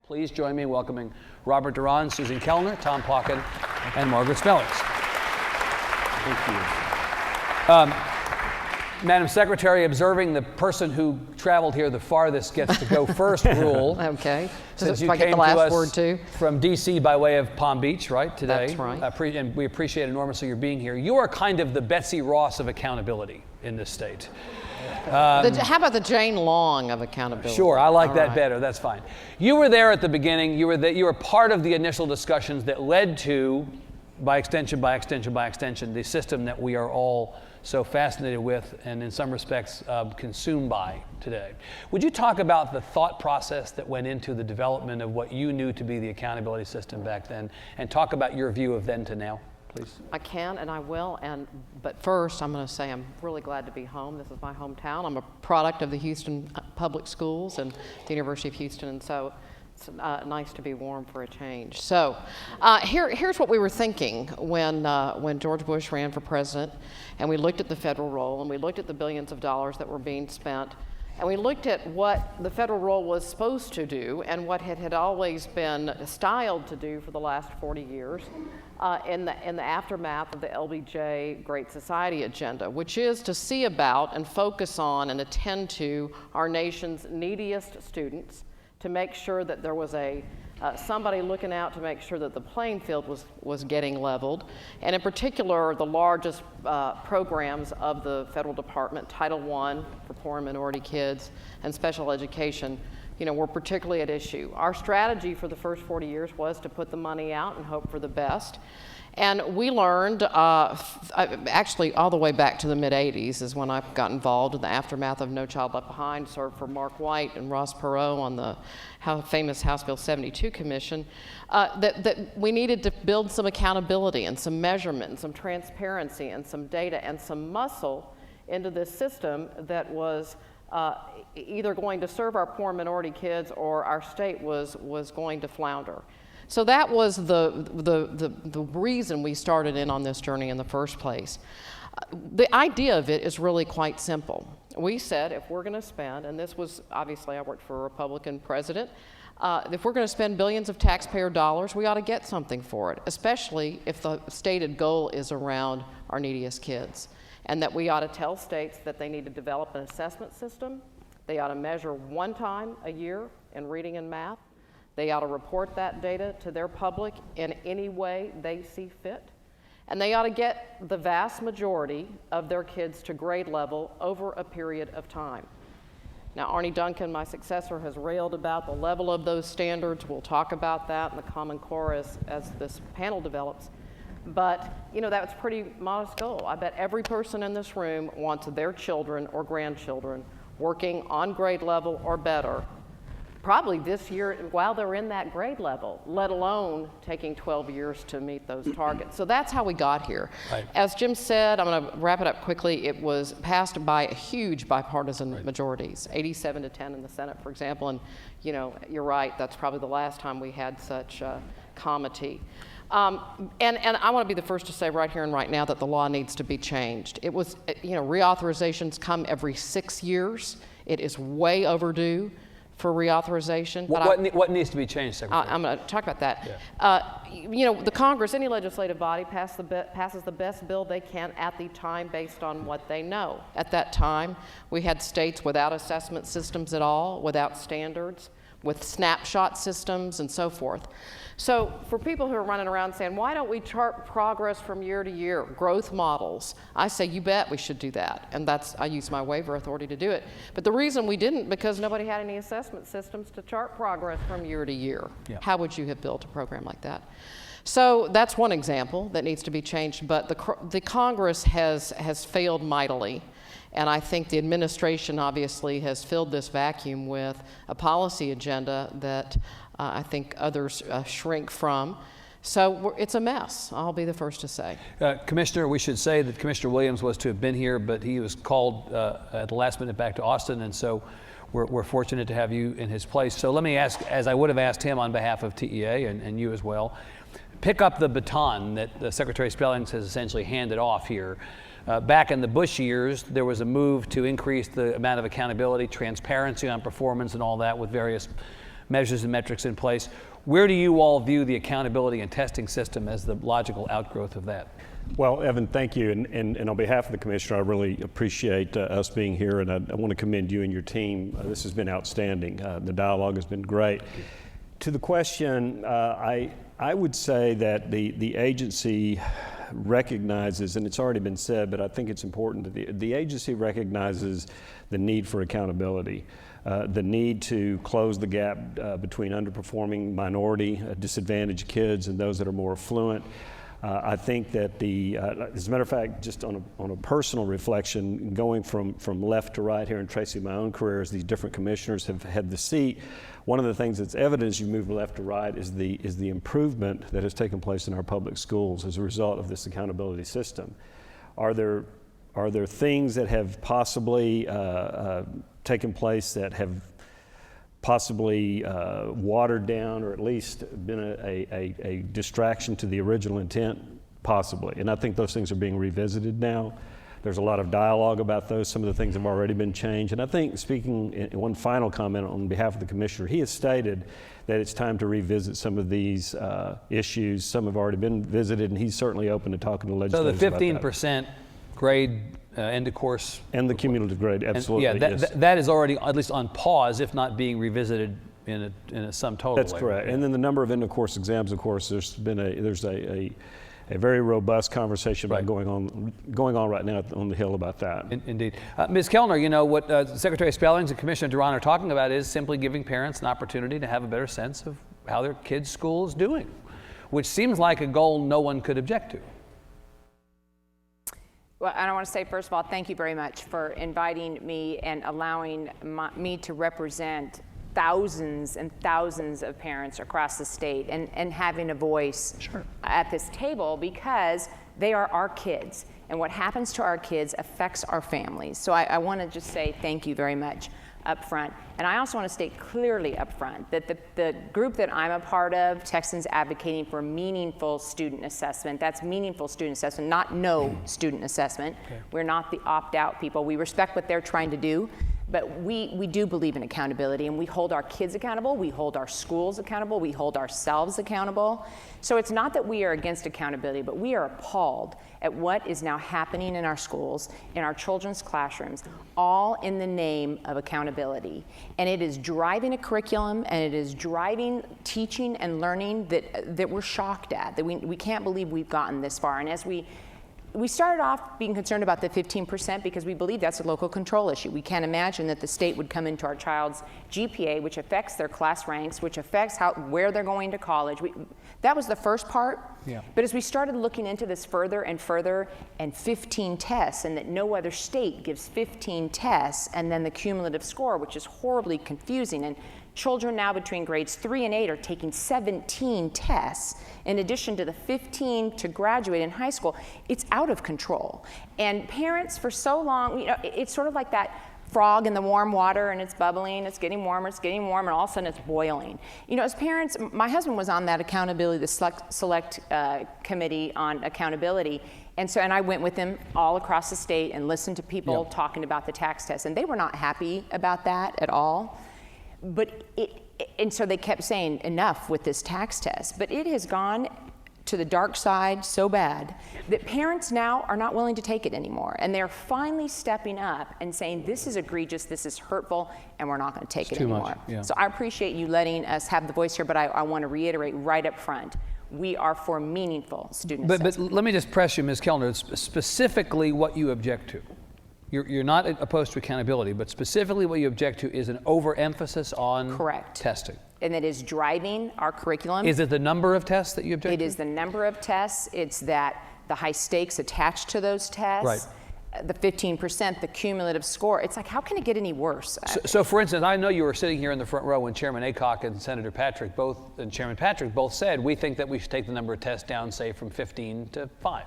Please join me in welcoming Robert Duron, Susan Kellner, Tom Pauken, and Margaret Spellings. Thank you. Madam Secretary, observing the person who traveled here the farthest gets to go first rule. Okay. Since So you if I get came the last to us word too. from D.C. by way of Palm Beach, right, today. That's right. And we appreciate enormously your being here. You are kind of the Betsy Ross of accountability in this state. How about the Jane Long of accountability? Sure, I like All that right. better. That's fine. You were there at the beginning. You were part of the initial discussions that led to, by extension, the system that we are all so fascinated with and in some respects consumed by today. Would you talk about the thought process that went into the development of what you knew to be the accountability system back then, and talk about your view of then to now, please? I can and I will, but first I'm going to say I'm really glad to be home. This is my hometown. I'm a product of the Houston Public Schools and the University of Houston, and so it's nice to be warm for a change. So here's what we were thinking when George Bush ran for president, and we looked at the federal role, and we looked at the billions of dollars that were being spent, and we looked at what the federal role was supposed to do and what it had always been styled to do for the last 40 years in the aftermath of the LBJ Great Society agenda, which is to see about and focus on and attend to our nation's neediest students, to make sure that there was somebody looking out to make sure that the playing field was getting leveled, and in particular the largest programs of the federal department, Title I for poor and minority kids, and special education, were particularly at issue. Our strategy for the first 40 years was to put the money out and hope for the best. And we learned, actually all the way back to the mid-'80s is when I got involved in the aftermath of No Child Left Behind, served for Mark White and Ross Perot on the famous House Bill 72 Commission, that we needed to build some accountability and some measurement and some transparency and some data and some muscle into this system that was either going to serve our poor minority kids or our state was going to flounder. So that was the reason we started in on this journey in the first place. The idea of it is really quite simple. We said if we're going to spend, and this was obviously I worked for a Republican president, if we're going to spend billions of taxpayer dollars, we ought to get something for it, especially if the stated goal is around our neediest kids. And that we ought to tell states that they need to develop an assessment system. They ought to measure one time a year in reading and math. They ought to report that data to their public in any way they see fit. And they ought to get the vast majority of their kids to grade level over a period of time. Now, Arne Duncan, my successor, has railed about the level of those standards. We'll talk about that in the Common Core as this panel develops. But, that's a pretty modest goal. I bet every person in this room wants their children or grandchildren working on grade level or better, probably this year while they're in that grade level, let alone taking 12 years to meet those targets. So that's how we got here. Right. As Jim said, I'm going to wrap it up quickly, it was passed by huge bipartisan majorities, 87-10 in the Senate, for example, and you're right, that's probably the last time we had such comity. And I want to be the first to say right here and right now that the law needs to be changed. It was, reauthorizations come every 6 years. It is way overdue for reauthorization. What needs to be changed, Secretary? I'm going to talk about that. Yeah. The Congress, any legislative body, passes the best bill they can at the time based on what they know. At that time, we had states without assessment systems at all, without standards, with snapshot systems and so forth. So for people who are running around saying, why don't we chart progress from year to year, growth models, I say, you bet we should do that. And I use my waiver authority to do it. But the reason we didn't, because nobody had any assessment systems to chart progress from year to year. Yeah. How would you have built a program like that? So that's one example that needs to be changed, but the Congress has failed mightily. And I think the administration obviously has filled this vacuum with a policy agenda that I think others shrink from. So it's a mess, I'll be the first to say. Commissioner, we should say that Commissioner Williams was to have been here, but he was called at the last minute back to Austin, and so we're fortunate to have you in his place. So let me ask, as I would have asked him on behalf of TEA and you as well, pick up the baton that Secretary Spellings has essentially handed off here. Back in the Bush years, there was a move to increase the amount of accountability, transparency on performance and all that with various measures and metrics in place. Where do you all view the accountability and testing system as the logical outgrowth of that? Well, Evan, thank you. And on behalf of the Commissioner, I really appreciate us being here, and I want to commend you and your team. This has been outstanding. The dialogue has been great. To the question, I would say that the agency recognizes, and it's already been said, but I think it's important, that the agency recognizes the need for accountability. The need to close the gap between underperforming minority, disadvantaged kids and those that are more affluent. I think that as a matter of fact, just on a personal reflection, going from left to right here and tracing my own career as these different commissioners have had the seat, one of the things that's evident as you move left to right is the improvement that has taken place in our public schools as a result of this accountability system. Are there things that have possibly taken place that have possibly watered down or at least been a distraction to the original intent? Possibly. And I think those things are being revisited now. There's a lot of dialogue about those. Some of the things have already been changed. And I think, speaking in one final comment on behalf of the Commissioner, he has stated that it's time to revisit some of these issues. Some have already been visited, and he's certainly open to talking to legislators about that. So the 15% grade end of course. And the cumulative grade, absolutely. And yes. that is already at least on pause, if not being revisited in a sum total. That's correct. And then the number of end of course exams, of course, there's a very robust conversation about going on right now on the Hill about that. Indeed. Ms. Kellner, you know, what Secretary Spellings and Commissioner Duron are talking about is simply giving parents an opportunity to have a better sense of how their kid's school is doing, which seems like a goal no one could object to. Well, and I want to say, first of all, thank you very much for inviting me and allowing me to represent thousands and thousands of parents across the state and having a voice at this table, because they are our kids. And what happens to our kids affects our families. So I want to just say thank you very much up front. And I also want to state clearly up front that the group that I'm a part of, Texans Advocating for Meaningful Student Assessment, that's meaningful student assessment, not no student assessment. Okay. We're not the opt-out people. We respect what they're trying to do, but we do believe in accountability, and we hold our kids accountable, we hold our schools accountable, we hold ourselves accountable. So it's not that we are against accountability, but we are appalled at what is now happening in our schools, in our children's classrooms, all in the name of accountability. And it is driving a curriculum, and it is driving teaching and learning that we're shocked at, that we can't believe we've gotten this far. And as we started off being concerned about the 15% because we believe that's a local control issue. We can't imagine that the state would come into our child's GPA, which affects their class ranks, which affects where they're going to college. That was the first part. Yeah. But as we started looking into this further and further, and 15 tests, and that no other state gives 15 tests, and then the cumulative score, which is horribly confusing. And children now between grades 3 and 8 are taking 17 tests in addition to the 15 to graduate in high school. It's out of control. And parents for so long, you know, it's sort of like that frog in the warm water, and it's bubbling, it's getting warmer, and all of a sudden it's boiling. You know, as parents, my husband was on that accountability, the select committee on accountability. And I went with him all across the state and listened to people talking about the tax test, and they were not happy about that at all. And so they kept saying, enough with this tax test. But it has gone to the dark side so bad that parents now are not willing to take it anymore. And they're finally stepping up and saying, this is egregious, this is hurtful, and we're not going to take it anymore. Much, yeah. So I appreciate you letting us have the voice here, but I want to reiterate right up front, we are for meaningful student assessment. But let me just press you, Ms. Kellner, specifically what you object to. You're not opposed to accountability, but specifically what you object to is an overemphasis on testing. And it is driving our curriculum. Is it the number of tests that you object to? It is the number of tests. It's that the high stakes attached to those tests. Right. The 15%, the cumulative score. It's like, how can it get any worse? So for instance, I know you were sitting here in the front row when Chairman Aycock and Senator Patrick Chairman Patrick both said, we think that we should take the number of tests down, say, from 15 to 5.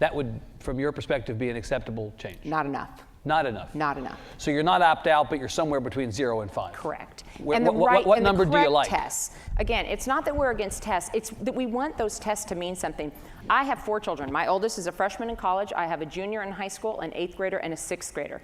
That would, from your perspective, be an acceptable change? Not enough. Not enough? Not enough. So you're not opt-out, but you're somewhere between 0 and 5? Correct. What number do you like? Tests. Again, it's not that we're against tests. It's that we want those tests to mean something. I have 4 children. My oldest is a freshman in college. I have a junior in high school, an 8th grader, and a 6th grader.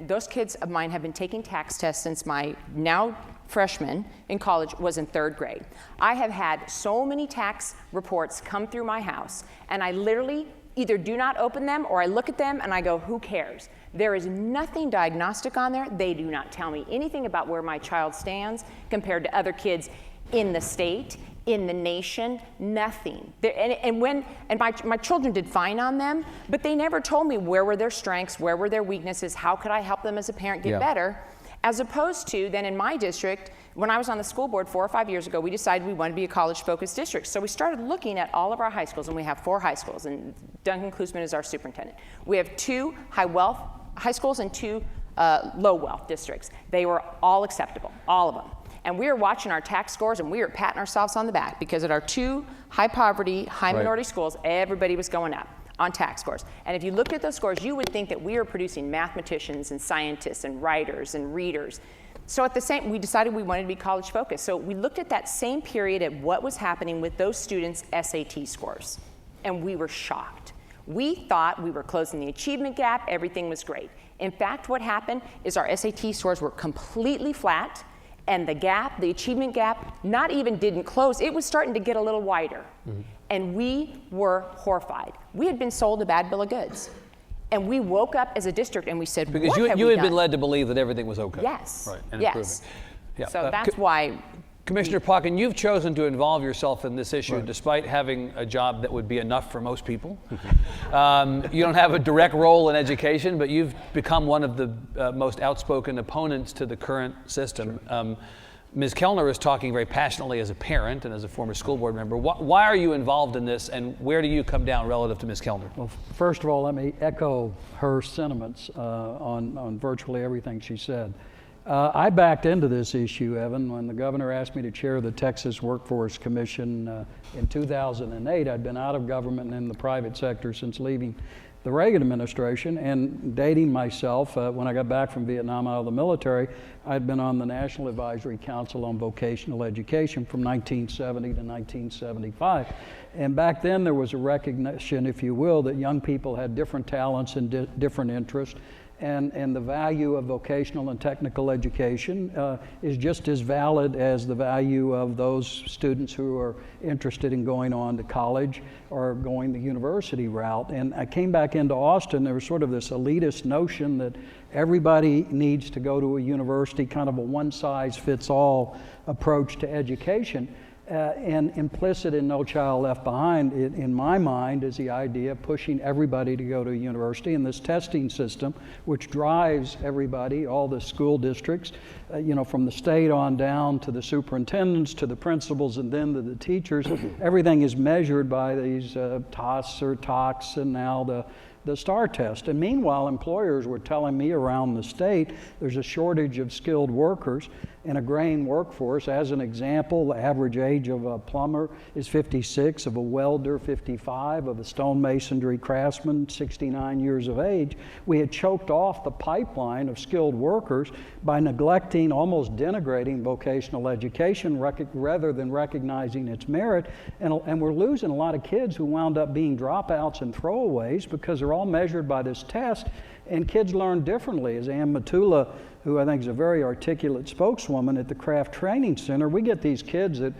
Those kids of mine have been taking tax tests since my now freshman in college was in 3rd grade. I have had so many tax reports come through my house, and I literally either do not open them or I look at them and I go, who cares? There is nothing diagnostic on there. They do not tell me anything about where my child stands compared to other kids in the state, in the nation, nothing. My children did fine on them, but they never told me where were their strengths, where were their weaknesses, how could I help them as a parent get better, as opposed to then in my district, when I was on the school board 4 or 5 years ago, we decided we wanted to be a college-focused district. So we started looking at all of our high schools, and we have 4 high schools, and Duncan Klusman is our superintendent. We have 2 high-wealth high schools and 2 low-wealth districts. They were all acceptable, all of them. And we were watching our tax scores, and we were patting ourselves on the back because at our 2 high-poverty, high-minority schools, everybody was going up on tax scores. And if you looked at those scores, you would think that we were producing mathematicians and scientists and writers and readers. So we decided we wanted to be college-focused. So we looked at that same period at what was happening with those students' SAT scores, and we were shocked. We thought we were closing the achievement gap, everything was great. In fact, what happened is our SAT scores were completely flat, and the achievement gap, not even didn't close, it was starting to get a little wider. Mm-hmm. And we were horrified. We had been sold a bad bill of goods. And we woke up as a district and we said, because what have you we had done? been led to believe that everything was okay. Yes. Right, and yes. improving. Yeah. So that's why. Commissioner Pauken, you've chosen to involve yourself in this issue despite having a job that would be enough for most people. You don't have a direct role in education, but you've become one of the most outspoken opponents to the current system. Sure. Ms. Kellner is talking very passionately as a parent and as a former school board member. Why are you involved in this, and where do you come down relative to Ms. Kellner? Well, first of all, let me echo her sentiments on virtually everything she said. I backed into this issue, Evan, when the governor asked me to chair the Texas Workforce Commission in 2008. I'd been out of government and in the private sector since leaving the Reagan administration, and dating myself, when I got back from Vietnam out of the military, I'd been on the National Advisory Council on Vocational Education from 1970 to 1975. And back then there was a recognition, if you will, that young people had different talents and different interests, and the value of vocational and technical education is just as valid as the value of those students who are interested in going on to college or going the university route. And I came back into Austin, there was sort of this elitist notion that everybody needs to go to a university, kind of a one-size-fits-all approach to education. And implicit in No Child Left Behind, in my mind, is the idea of pushing everybody to go to a university, and this testing system, which drives everybody, all the school districts, from the state on down to the superintendents, to the principals, and then to the teachers. Everything is measured by these TOS or TOCs, and now the STAR test. And meanwhile, employers were telling me around the state there's a shortage of skilled workers in a grain workforce. As an example, the average age of a plumber is 56, of a welder 55, of a stonemasonry craftsman 69 years of age. We had choked off the pipeline of skilled workers by neglecting, almost denigrating vocational education rather than recognizing its merit. And we're losing a lot of kids who wound up being dropouts and throwaways because they're all measured by this test, and kids learn differently. As Ann Matula, who I think is a very articulate spokeswoman at the Craft Training Center, we get these kids that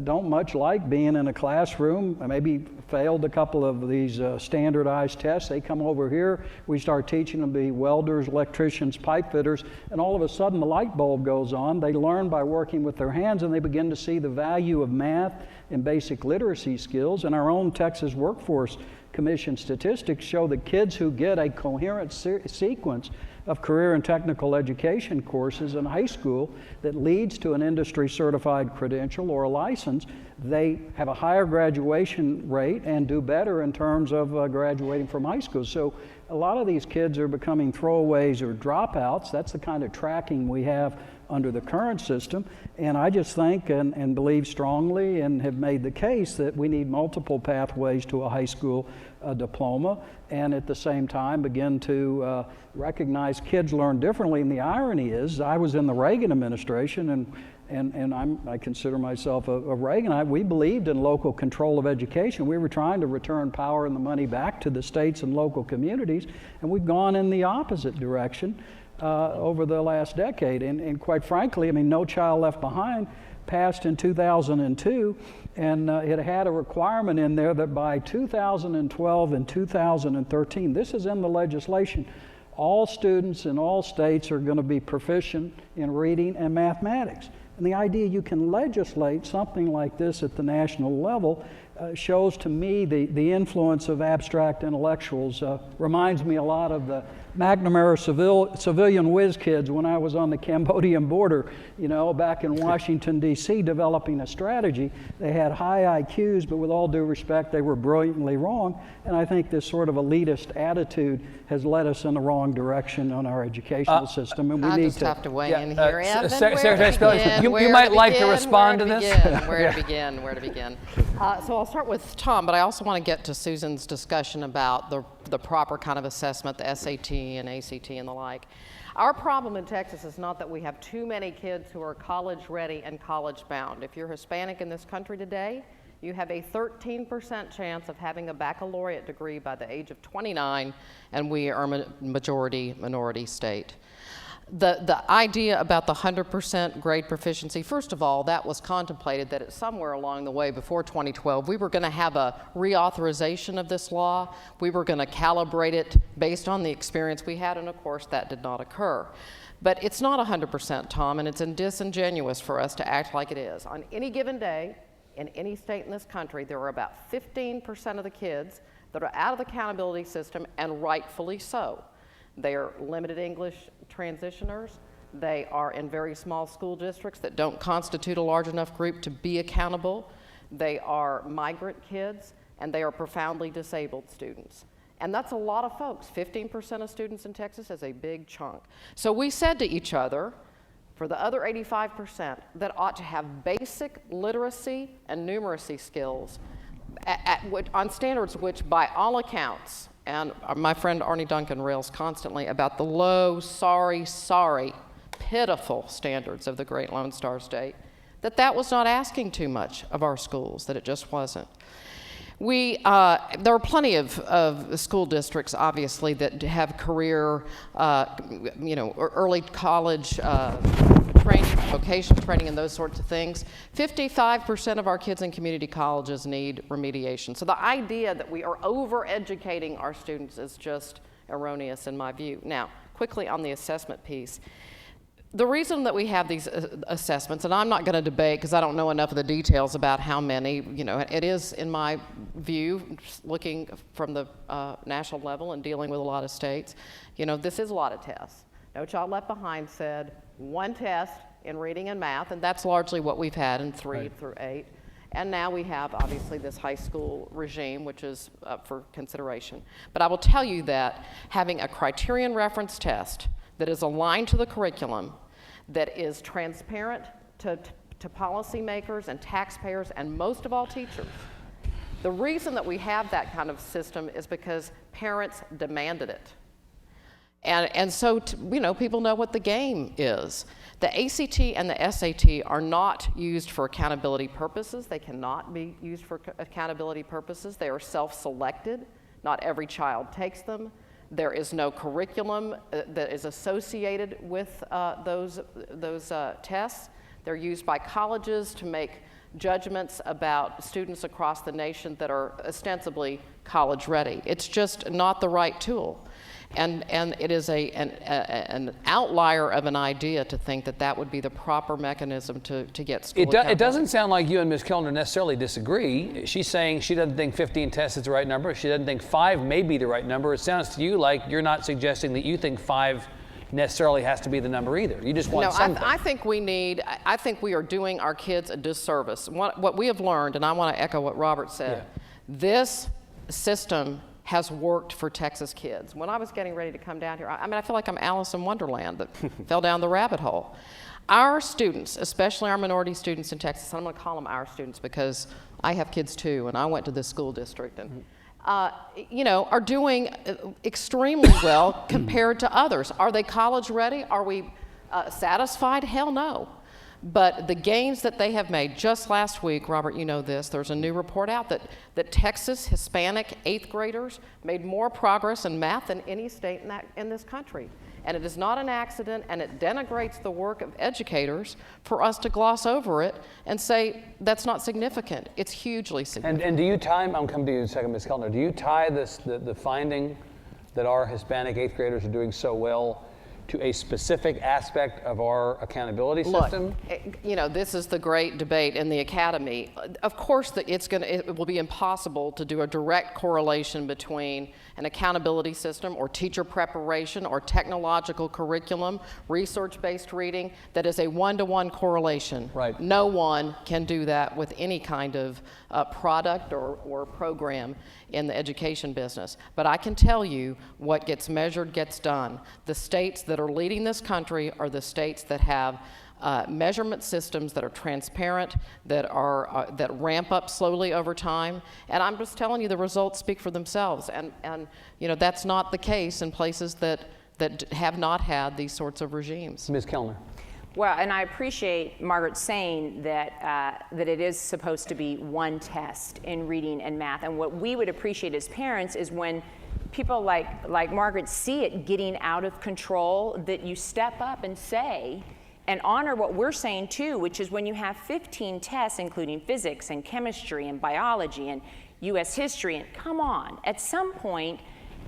don't much like being in a classroom, maybe failed a couple of these standardized tests. They come over here, we start teaching them to be welders, electricians, pipe fitters, and all of a sudden the light bulb goes on. They learn by working with their hands, and they begin to see the value of math and basic literacy skills. And our own Texas Workforce Commission statistics show that kids who get a coherent sequence of career and technical education courses in high school that leads to an industry certified credential or a license, they have a higher graduation rate and do better in terms of graduating from high school. So a lot of these kids are becoming throwaways or dropouts. That's the kind of tracking we have under the current system. And I just think and believe strongly and have made the case that we need multiple pathways to a high school diploma, and at the same time begin to recognize kids learn differently. And the irony is, I was in the Reagan administration, and I consider myself a Reaganite. We believed in local control of education. We were trying to return power and the money back to the states and local communities, and we've gone in the opposite direction. over the last decade. And quite frankly, I mean, No Child Left Behind passed in 2002, and it had a requirement in there that by 2012 and 2013, this is in the legislation, all students in all states are going to be proficient in reading and mathematics. And the idea you can legislate something like this at the national level shows to me the influence of abstract intellectuals. Reminds me a lot of the McNamara civilian whiz kids when I was on the Cambodian border, you know, back in Washington, D.C., developing a strategy. They had high IQs, but with all due respect, they were brilliantly wrong. And I think this sort of elitist attitude has led us in the wrong direction on our educational system. And we I need just to have to weigh in here. Evan, Secretary Spellings, you might like to respond to this. Where to begin? So I'll start with Tom, but I also want to get to Susan's discussion about the proper kind of assessment, the SAT and ACT and the like. Our problem in Texas is not that we have too many kids who are college ready and college bound. If you're Hispanic in this country today, you have a 13% chance of having a baccalaureate degree by the age of 29, and we are a majority minority state. The idea about the 100% grade proficiency, first of all, that was contemplated that somewhere along the way before 2012, we were going to have a reauthorization of this law. We were going to calibrate it based on the experience we had, and of course that did not occur. But it's not 100%, Tom, and it's disingenuous for us to act like it is. On any given day, in any state in this country, there are about 15% of the kids that are out of the accountability system, and rightfully so. They are limited English transitioners. They are in very small school districts that don't constitute a large enough group to be accountable. They are migrant kids, and they are profoundly disabled students. And that's a lot of folks. 15% of students in Texas is a big chunk. So we said to each other, for the other 85% that ought to have basic literacy and numeracy skills on standards which, by all accounts, and my friend Arnie Duncan rails constantly about the low, sorry, pitiful standards of the great Lone Star State, that was not asking too much of our schools, that it just wasn't. There are plenty of school districts, obviously, that have career, early college training, vocational training, and those sorts of things. 55% of our kids in community colleges need remediation. So the idea that we are over-educating our students is just erroneous in my view. Now, quickly on the assessment piece. The reason that we have these assessments, and I'm not going to debate because I don't know enough of the details about how many, it is, in my view, looking from the national level and dealing with a lot of states, this is a lot of tests. No Child Left Behind said one test in reading and math, and that's largely what we've had in 3 through 8. And now we have, obviously, this high school regime, which is up for consideration. But I will tell you that having a criterion reference test that is aligned to the curriculum, that is transparent to policymakers and taxpayers, and most of all teachers. The reason that we have that kind of system is because parents demanded it. And so, people know what the game is. The ACT and the SAT are not used for accountability purposes. They cannot be used for accountability purposes. They are self-selected. Not every child takes them. There is no curriculum that is associated with those tests. They're used by colleges to make judgments about students across the nation that are ostensibly college ready. It's just not the right tool. And it is an outlier of an idea to think that would be the proper mechanism to get school accountability. It doesn't sound like you and Ms. Kellner necessarily disagree. She's saying she doesn't think 15 tests is the right number. She doesn't think 5 may be the right number. It sounds to you like you're not suggesting that you think 5 necessarily has to be the number either. You just want something. I think we are doing our kids a disservice. What we have learned, and I want to echo what Robert said, this system has worked for Texas kids. When I was getting ready to come down here, I feel like I'm Alice in Wonderland that fell down the rabbit hole. Our students, especially our minority students in Texas, and I'm going to call them our students because I have kids too, and I went to this school district, and are doing extremely well compared to others. Are they college ready? Are we satisfied? Hell no. But the gains that they have made, just last week, Robert, you know this, there's a new report out that Texas Hispanic 8th graders made more progress in math than any state in this country. And it is not an accident, and it denigrates the work of educators for us to gloss over it and say that's not significant. It's hugely significant. And do you tie, I'll come to you in a second, Ms. Kellner, do you tie the finding that our Hispanic 8th graders are doing so well to a specific aspect of our accountability system? Look, this is the great debate in the academy. Of course, it will be impossible to do a direct correlation between an accountability system or teacher preparation or technological curriculum, research-based reading, that is a one-to-one correlation. Right. No one can do that with any kind of product or program in the education business. But I can tell you what gets measured gets done. The states that are leading this country are the states that have measurement systems that are transparent, that ramp up slowly over time. And I'm just telling you, the results speak for themselves. And that's not the case in places that have not had these sorts of regimes. Ms. Kellner. Well, and I appreciate Margaret saying that it is supposed to be one test in reading and math. And what we would appreciate as parents is when people like Margaret see it getting out of control, that you step up and say, and honor what we're saying too, which is when you have 15 tests, including physics and chemistry and biology and US history, and come on, at some point,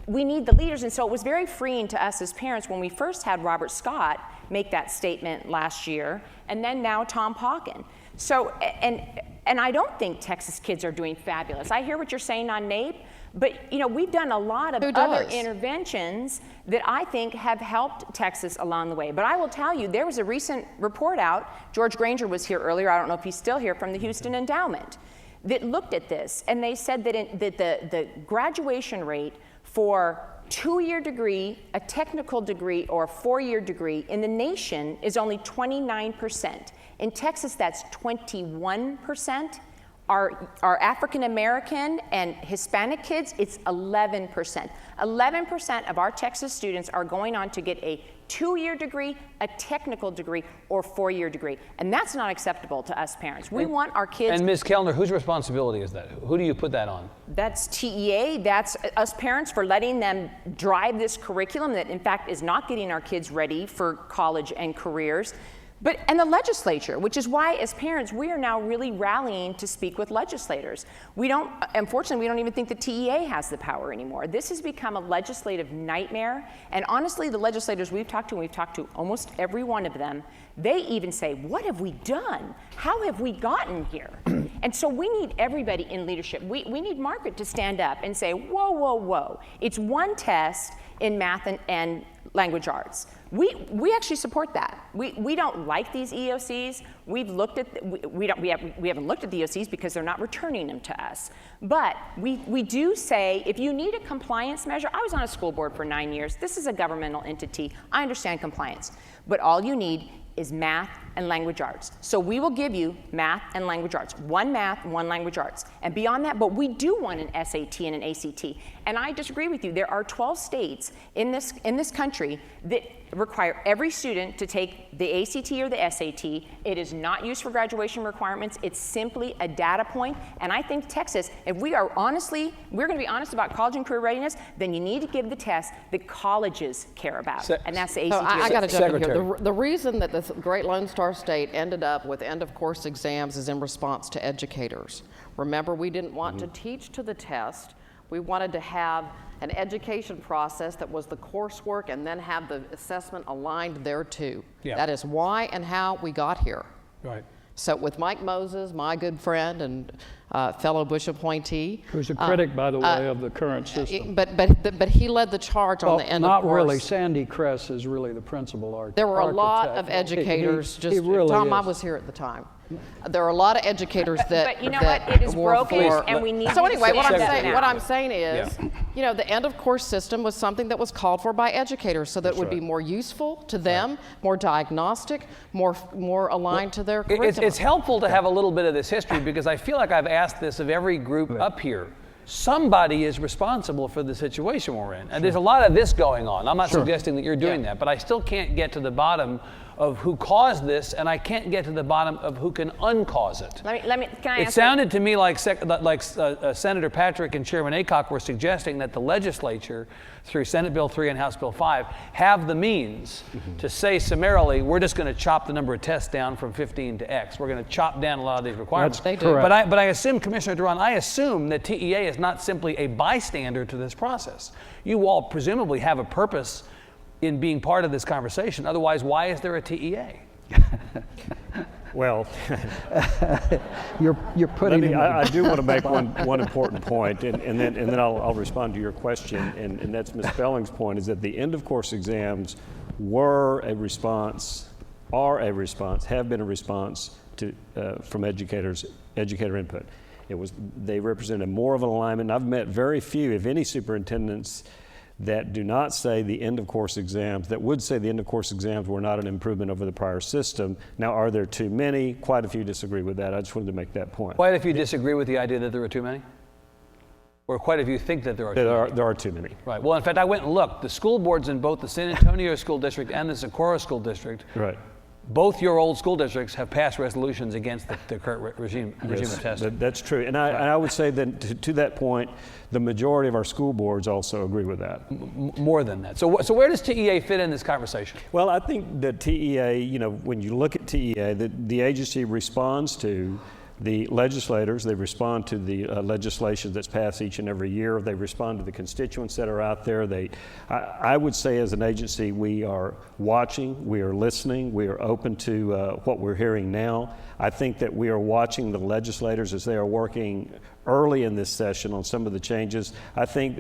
we need the leaders. And so it was very freeing to us as parents when we first had Robert Scott make that statement last year, and then now Tom Pauken. So, and I don't think Texas kids are doing fabulous. I hear what you're saying on NAEP, but we've done a lot of other interventions that I think have helped Texas along the way. But I will tell you, there was a recent report out, George Granger was here earlier, I don't know if he's still here, from the Houston Endowment, that looked at this, and they said that the graduation rate for 2-year degree, a technical degree, or a 4-year degree in the nation is only 29%. In Texas, that's 21%. Our African American and Hispanic kids, it's 11%. 11% of our Texas students are going on to get a 2-year degree, a technical degree, or 4-year degree. And that's not acceptable to us parents. We want our kids. And Ms. Kellner, whose responsibility is that? Who do you put that on? That's TEA, that's us parents for letting them drive this curriculum that in fact is not getting our kids ready for college and careers. And the legislature, which is why as parents, we are now really rallying to speak with legislators. Unfortunately, we don't even think the TEA has the power anymore. This has become a legislative nightmare. And honestly, the legislators we've talked to almost every one of them, they even say, what have we done? How have we gotten here? And so we need everybody in leadership. We need Margaret to stand up and say, whoa, whoa, whoa. It's one test in math and language arts. We actually support that. We don't like these EOCs. We've looked at we haven't looked at the EOCs because they're not returning them to us. But we do say if you need a compliance measure, I was on a school board for 9 years. This is a governmental entity. I understand compliance, but all you need is math and language arts. So we will give you math and language arts, one math, one language arts. And beyond that, but we do want an SAT and an ACT. And I disagree with you. There are 12 states in this country that require every student to take the ACT or the SAT. It is not used for graduation requirements. It's simply a data point. And I think Texas, if we're going to be honest about college and career readiness, then you need to give the test that colleges care about. And that's the ACT. So I got to jump in here. The reason that this great Lone Star State ended up with end of course exams is in response to educators. Remember, we didn't want to teach to the test. We wanted to have an education process that was the coursework and then have the assessment aligned thereto. Yeah. That is why and how we got here. Right. So with Mike Moses, my good friend and fellow Bush appointee. Who's a critic, by the way, of the current system. But he led the charge on the end of course. Not really. Sandy Kress is really the principal architect. There were a lot of educators. He really Tom, is. I was here at the time. There are a lot of educators that. But you know what? It is broken, and we need. So anyway, what I'm I'm saying is, the end of course system was something that was called for by educators, so that it would be more useful to them, more diagnostic, more aligned to their curriculum. It's helpful to have a little bit of this history because I feel like I've asked this of every group up here. Somebody is responsible for the situation we're in. And there's a lot of this going on. I'm not suggesting that you're doing that, but I still can't get to the bottom of who caused this, and I can't get to the bottom of who can uncause it. Can I It answer? sounded to me like Senator Patrick and Chairman Aycock were suggesting that the legislature, through Senate Bill 3 and House Bill 5, have the means to say summarily, we're just going to chop the number of tests down from 15 to X. We're going to chop down a lot of these requirements. That's correct. But I assume, Commissioner Duron, I assume that TEA is not simply a bystander to this process. You all presumably have a purpose in being part of this conversation. Otherwise, why is there a TEA? Well, You're putting him. I do want to make one important point, and then I'll respond to your question, and that's Ms. Spelling's point, is that the end of course exams were a response, have been a response to from educator input. They represented more of an alignment. I've met very few, if any, superintendents that do not say the end of course exams, that would say the end of course exams were not an improvement over the prior system. Now, are there too many? Quite a few disagree with that. I just wanted to make that point. Quite a few disagree with the idea that there are too many? Or quite a few think that there are too many? There are too many. Right. Well, in fact, I went and looked. The school boards in both the San Antonio School District and the Socorro School District, Right. both your old school districts have passed resolutions against the current regime Yes, of testing. that's true. And I would say that to that point, the majority of our school boards also agree with that. More than that. So where does TEA fit in this conversation? Well, I think that TEA, when you look at TEA, the agency responds to the legislators, they respond to the legislation that's passed each and every year, they respond to the constituents that are out there. I would say as an agency, we are watching, we are listening, we are open to what we're hearing now. I think that we are watching the legislators as they are working early in this session on some of the changes. I think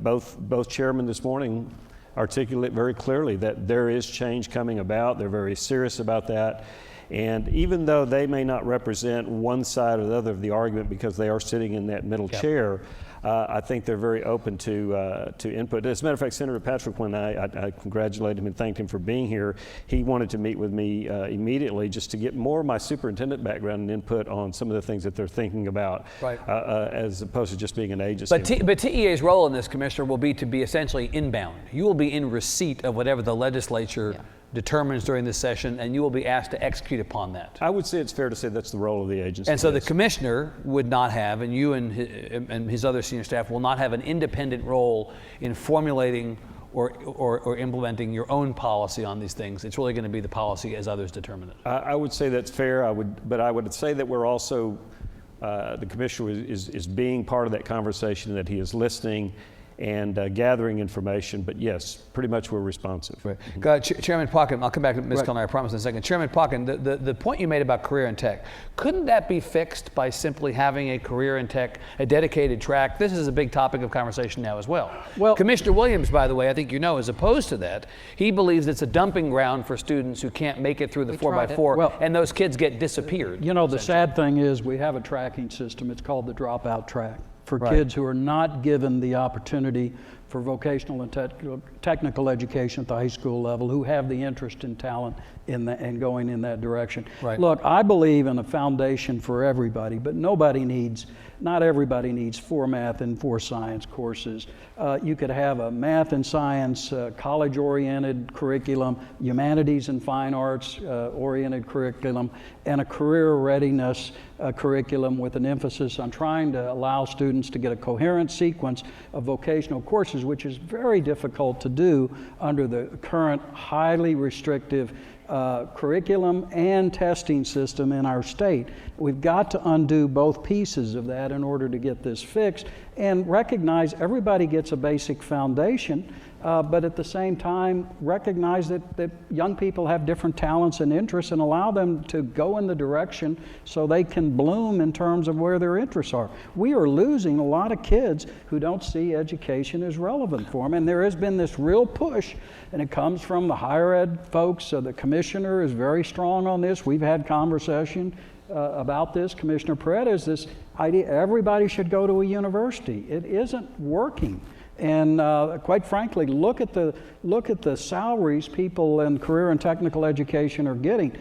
both chairmen this morning articulate very clearly that there is change coming about. They're very serious about that. And even though they may not represent one side or the other of the argument because they are sitting in that middle chair, I think they're very open to input. As a matter of fact, Senator Patrick, when I congratulated him and thanked him for being here, he wanted to meet with me immediately just to get more of my superintendent background and input on some of the things that they're thinking about, right. As opposed to just being an agency. But TEA's role in this, Commissioner, will be to be essentially inbound. You will be in receipt of whatever the legislature determines during this session, and you will be asked to execute upon that. I would say it's fair to say that's the role of the agency. And so the commissioner would not have, and you and his other senior staff will not have an independent role in formulating or implementing your own policy on these things. It's really going to be the policy as others determine it. I would say that's fair. But I would say that we're also, the commissioner is being part of that conversation, that he is listening and gathering information, but yes, pretty much we're responsive. Right. Chairman Pauken, I'll come back to Ms. Kellner, I promise in a second. Chairman Pauken, the point you made about career in tech, couldn't that be fixed by simply having a career in tech, a dedicated track? This is a big topic of conversation now as well. Commissioner Williams, by the way, I think you know, is opposed to that. He believes it's a dumping ground for students who can't make it through the 4x4, and those kids get disappeared. The sad thing is we have a tracking system. It's called the dropout track. For kids who are not given the opportunity for vocational and technical education at the high school level, who have the interest and talent and going in that direction. Right. Look, I believe in a foundation for everybody, but not everybody needs 4 math and 4 science courses. You could have a math and science college-oriented curriculum, humanities and fine arts oriented curriculum, and a career readiness curriculum with an emphasis on trying to allow students to get a coherent sequence of vocational courses, which is very difficult to do under the current highly restrictive curriculum and testing system in our state. We've got to undo both pieces of that in order to get this fixed and recognize everybody gets a basic foundation, but at the same time recognize that young people have different talents and interests and allow them to go in the direction so they can bloom in terms of where their interests are. We are losing a lot of kids who don't see education as relevant for them, and there has been this real push, and it comes from the higher ed folks. So the commissioner is very strong on this. We've had conversation about this. Commissioner Perez, this idea everybody should go to a university. It isn't working. And quite frankly, look at the salaries people in career and technical education are getting.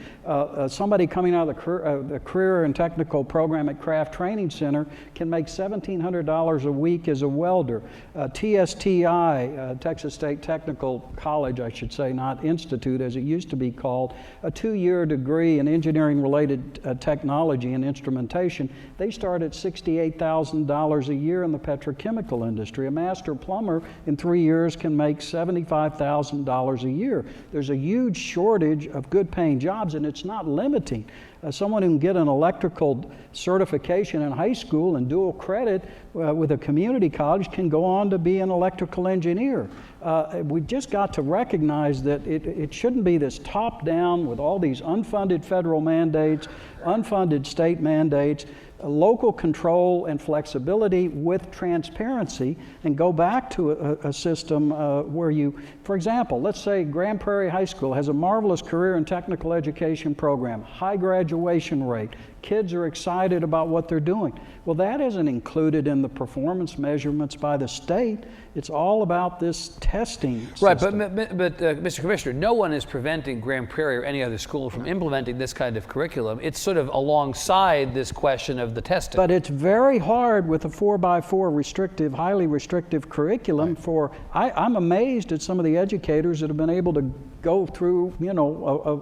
Somebody coming out of the career and technical program at Craft Training Center can make $1,700 a week as a welder. TSTI, Texas State Technical College, I should say, not institute as it used to be called, a 2-year degree in engineering-related technology and instrumentation. They start at $68,000 a year in the petrochemical industry. A master plumber in 3 years can make $75,000 a year. There's a huge shortage of good paying jobs, and it's not limiting. Someone who can get an electrical certification in high school and dual credit with a community college can go on to be an electrical engineer. We've just got to recognize that it shouldn't be this top down with all these unfunded federal mandates, unfunded state mandates, local control and flexibility with transparency, and go back to a system where you, for example, let's say Grand Prairie High School has a marvelous career and technical education program, high graduation rate, kids are excited about what they're doing. Well, that isn't included in the performance measurements by the state. It's all about this testing system. Right, but Mr. Commissioner, no one is preventing Grand Prairie or any other school from implementing this kind of curriculum. It's sort of alongside this question of the testing. But it's very hard with a 4x4 restrictive, highly restrictive curriculum for, I'm amazed at some of the educators that have been able to go through,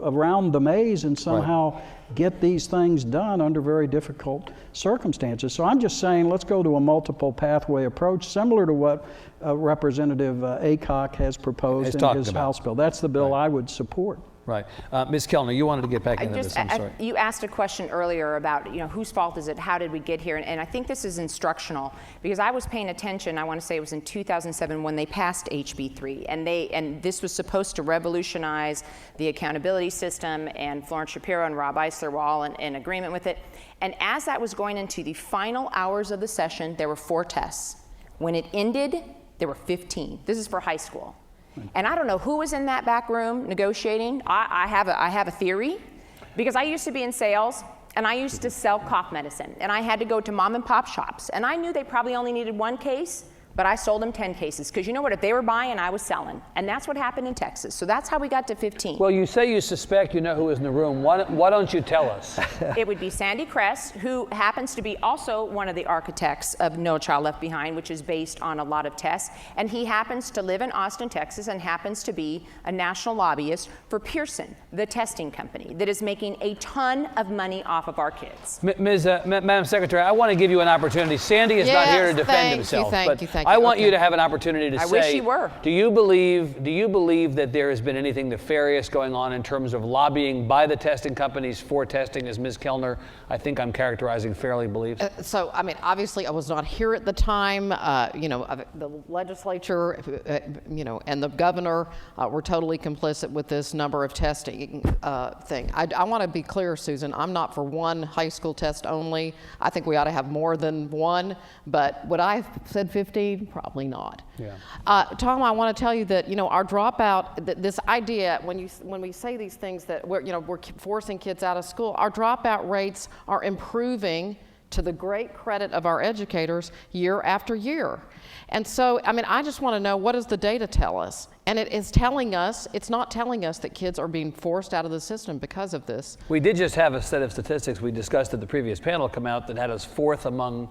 around the maze and somehow get these things done under very difficult circumstances. So I'm just saying, let's go to a multiple pathway approach, similar to what Representative Aycock has proposed in his House bill. That's the bill I would support. Right. Ms. Kellner, you wanted to get back into this. I'm sorry. You asked a question earlier about, whose fault is it? How did we get here? And I think this is instructional, because I was paying attention. I want to say it was in 2007 when they passed HB 3, and this was supposed to revolutionize the accountability system. And Florence Shapiro and Rob Eisler were all in agreement with it. And as that was going into the final hours of the session, there were 4 tests. When it ended, there were 15. This is for high school. And I don't know who was in that back room negotiating. I have a theory, because I used to be in sales, and I used to sell cough medicine, and I had to go to mom and pop shops, and I knew they probably only needed 1 case, but I sold them 10 cases, because you know what, if they were buying, I was selling. And that's what happened in Texas. So that's how we got to 15. Well, you say you suspect you know who was in the room. Why don't you tell us? It would be Sandy Kress, who happens to be also one of the architects of No Child Left Behind, which is based on a lot of tests. And he happens to live in Austin, Texas, and happens to be a national lobbyist for Pearson, the testing company that is making a ton of money off of our kids. Madam Secretary, I want to give you an opportunity. Sandy is not here to defend himself. Thank you. I want you to have an opportunity to say, I wish you were. Do you believe that there has been anything nefarious going on in terms of lobbying by the testing companies for testing, as Ms. Kellner, I think I'm characterizing, fairly believes? So, I mean, obviously I was not here at the time. The legislature, and the governor were totally complicit with this number of testing thing. I want to be clear, Susan, I'm not for one high school test only. I think we ought to have more than one, but would I have said 15? Probably not. Yeah. Tom, I want to tell you that our dropout, this idea when we say these things that we're forcing kids out of school, our dropout rates are improving to the great credit of our educators year after year. And so, I mean, I just want to know, what does the data tell us? And it's not telling us that kids are being forced out of the system because of this. We did just have a set of statistics we discussed at the previous panel come out that had us 4th among,